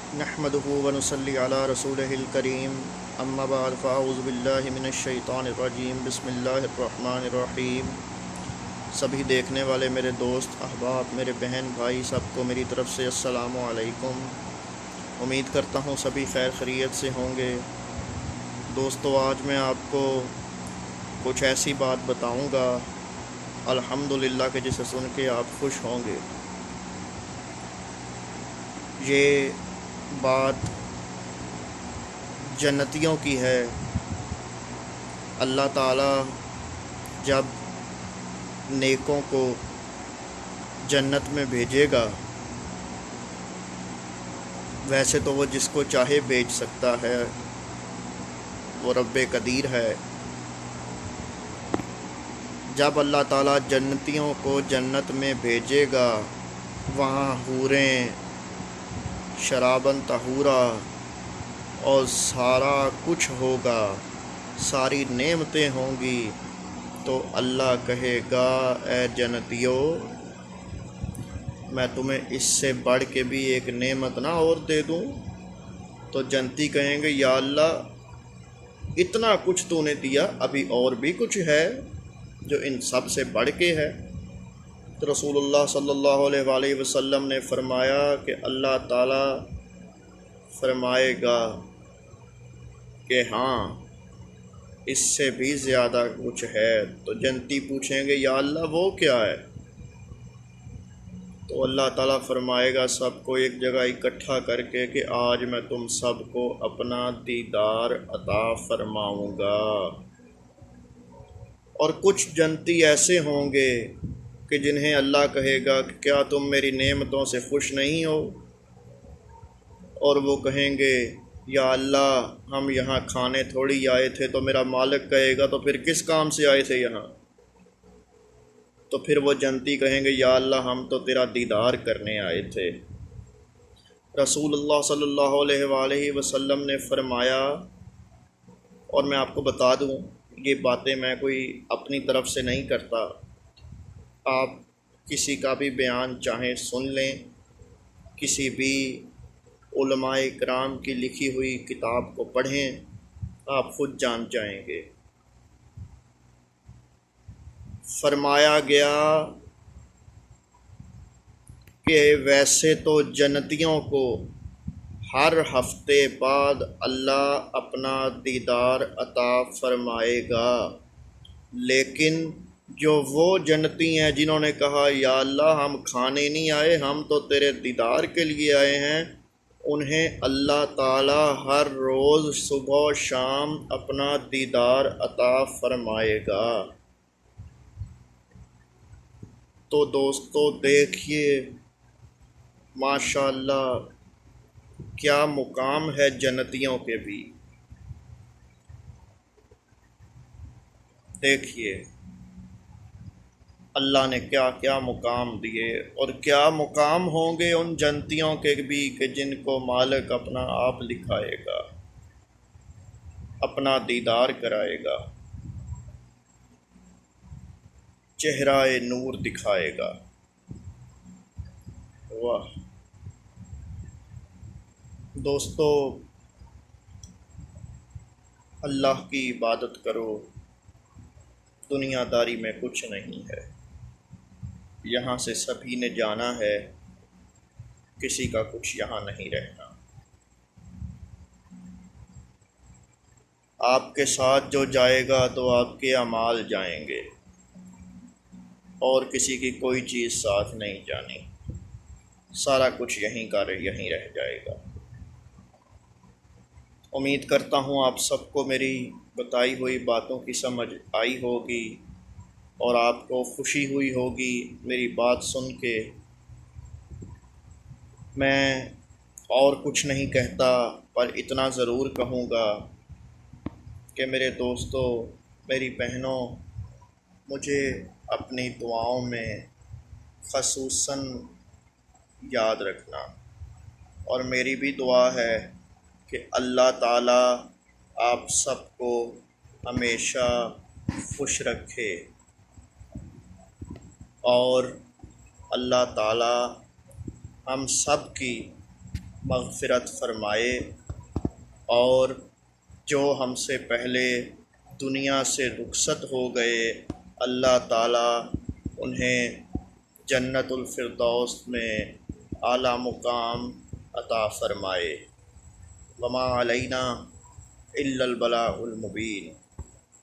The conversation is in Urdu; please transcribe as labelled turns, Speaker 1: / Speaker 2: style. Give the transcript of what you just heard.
Speaker 1: نحمده ونصلي على رسوله الكريم اما بعد فاعوذ باللہ من الشیطان الرجیم بسم اللہ الرحمن الرحیم۔ سبھی دیکھنے والے میرے دوست احباب، میرے بہن بھائی، سب کو میری طرف سے السلام علیکم۔ امید کرتا ہوں سبھی خیر خیریت سے ہوں گے۔ دوستو، آج میں آپ کو کچھ ایسی بات بتاؤں گا الحمدللہ کہ جسے سن کے آپ خوش ہوں گے۔ یہ بات جنتیوں کی ہے۔ اللہ تعالیٰ جب نیکوں کو جنت میں بھیجے گا، ویسے تو وہ جس کو چاہے بھیج سکتا ہے، وہ رب قدیر ہے۔ جب اللہ تعالیٰ جنتیوں کو جنت میں بھیجے گا، وہاں حوریں، شراباً طہورا اور سارا کچھ ہوگا، ساری نعمتیں ہوں گی، تو اللہ کہے گا اے جنتیو، میں تمہیں اس سے بڑھ کے بھی ایک نعمت نہ اور دے دوں؟ تو جنتی کہیں گے یا اللہ، اتنا کچھ تو نے دیا، ابھی اور بھی کچھ ہے جو ان سب سے بڑھ کے ہے؟ تو رسول اللہ صلی اللہ علیہ وآلہ وسلم نے فرمایا کہ اللہ تعالیٰ فرمائے گا کہ ہاں، اس سے بھی زیادہ کچھ ہے۔ تو جنتی پوچھیں گے یا اللہ وہ کیا ہے؟ تو اللہ تعالیٰ فرمائے گا سب کو ایک جگہ اکٹھا کر کے کہ آج میں تم سب کو اپنا دیدار عطا فرماؤں گا۔ اور کچھ جنتی ایسے ہوں گے کہ جنہیں اللہ کہے گا کہ کیا تم میری نعمتوں سے خوش نہیں ہو؟ اور وہ کہیں گے یا اللہ، ہم یہاں کھانے تھوڑی آئے تھے۔ تو میرا مالک کہے گا تو پھر کس کام سے آئے تھے یہاں؟ تو پھر وہ جنتی کہیں گے یا اللہ، ہم تو تیرا دیدار کرنے آئے تھے۔ رسول اللہ صلی اللہ علیہ وآلہ وسلم نے فرمایا، اور میں آپ کو بتا دوں، یہ باتیں میں کوئی اپنی طرف سے نہیں کرتا، آپ کسی کا بھی بیان چاہیں سن لیں، کسی بھی علماء کرام کی لکھی ہوئی کتاب کو پڑھیں، آپ خود جان جائیں گے۔ فرمایا گیا کہ ویسے تو جنتیوں کو ہر ہفتے بعد اللہ اپنا دیدار عطا فرمائے گا، لیکن جو وہ جنتی ہیں جنہوں نے کہا یا اللہ ہم کھانے نہیں آئے، ہم تو تیرے دیدار کے لیے آئے ہیں، انہیں اللہ تعالیٰ ہر روز صبح و شام اپنا دیدار عطا فرمائے گا۔ تو دوستو دیکھیے، ماشاءاللہ کیا مقام ہے جنتیوں کے بھی۔ دیکھیے اللہ نے کیا کیا مقام دیے، اور کیا مقام ہوں گے ان جنتیوں کے بھی کہ جن کو مالک اپنا آپ دکھائے گا، اپنا دیدار کرائے گا، چہرہ نور دکھائے گا۔ واہ دوستو، اللہ کی عبادت کرو، دنیا داری میں کچھ نہیں ہے، یہاں سے سبھی نے جانا ہے، کسی کا کچھ یہاں نہیں رہنا۔ آپ کے ساتھ جو جائے گا تو آپ کے اعمال جائیں گے، اور کسی کی کوئی چیز ساتھ نہیں جانی، سارا کچھ یہیں کا یہیں رہ جائے گا۔ امید کرتا ہوں آپ سب کو میری بتائی ہوئی باتوں کی سمجھ آئی ہوگی، اور آپ کو خوشی ہوئی ہوگی میری بات سن کے۔ میں اور کچھ نہیں کہتا، پر اتنا ضرور کہوں گا کہ میرے دوستو، میری بہنوں، مجھے اپنی دعاؤں میں خصوصاً یاد رکھنا، اور میری بھی دعا ہے کہ اللہ تعالیٰ آپ سب کو ہمیشہ خوش رکھے، اور اللہ تعالیٰ ہم سب کی مغفرت فرمائے، اور جو ہم سے پہلے دنیا سے رخصت ہو گئے اللہ تعالیٰ انہیں جنت الفردوس میں اعلیٰ مقام عطا فرمائے۔ وما علینا الا البلاغ المبین۔